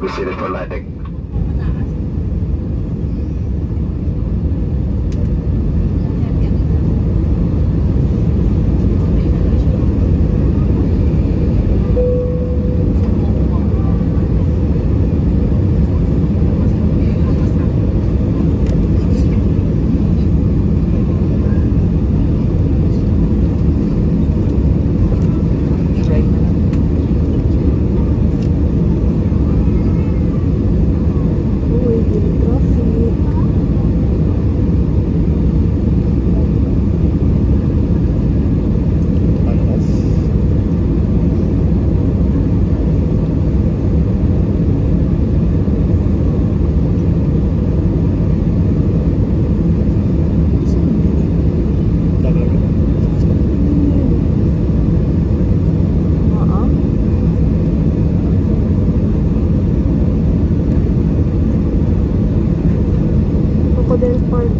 be seated for landing. Crocodile Park.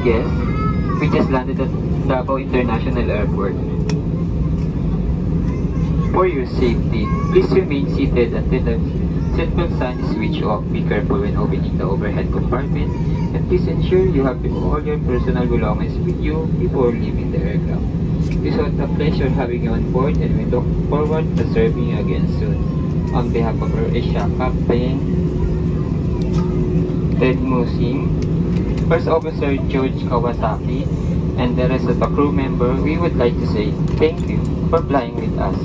Yes, we just landed at Davao International Airport. For your safety, please remain seated until the seatbelt sign is switched off. Be careful when opening the overhead compartment, and please ensure you have all your personal belongings with you before leaving the aircraft. It was a pleasure having you on board, and we look forward to serving you again soon. On behalf of our Asia Captain Ted Musing, First Officer George Kawasaki, and the rest of the crew member, we would like to say thank you for flying with us.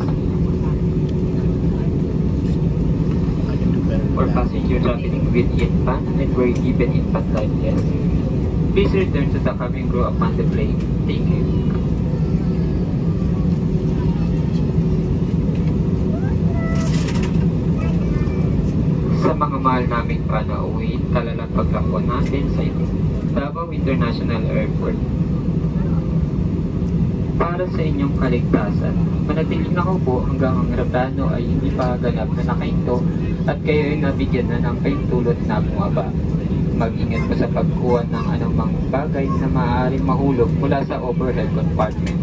For passengers traveling with infant and were given infant life test, please return to the cabin crew upon the plane. Thank you. Sa mga mahal naming panauhin, kalalapag lang po natin sa Davao International Airport. Para sa inyong kaligtasan, manatiling nakaupo hanggang ang eroplano ay hindi pa ganap na nakahinto at kayo ay nabigyan na ng pahintulot na bumaba. Mag-ingat po sa pagkuha ng anumang bagay na maaaring mahulog mula sa overhead compartment.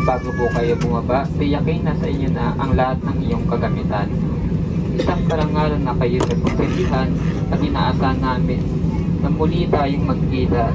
Bago po kayo bumaba, tiyakin na sa inyo na ang lahat ng iyong kagamitan. Isang karangalan na kayo sa pagsabihan at inaasahan namin na muli tayong magkita sa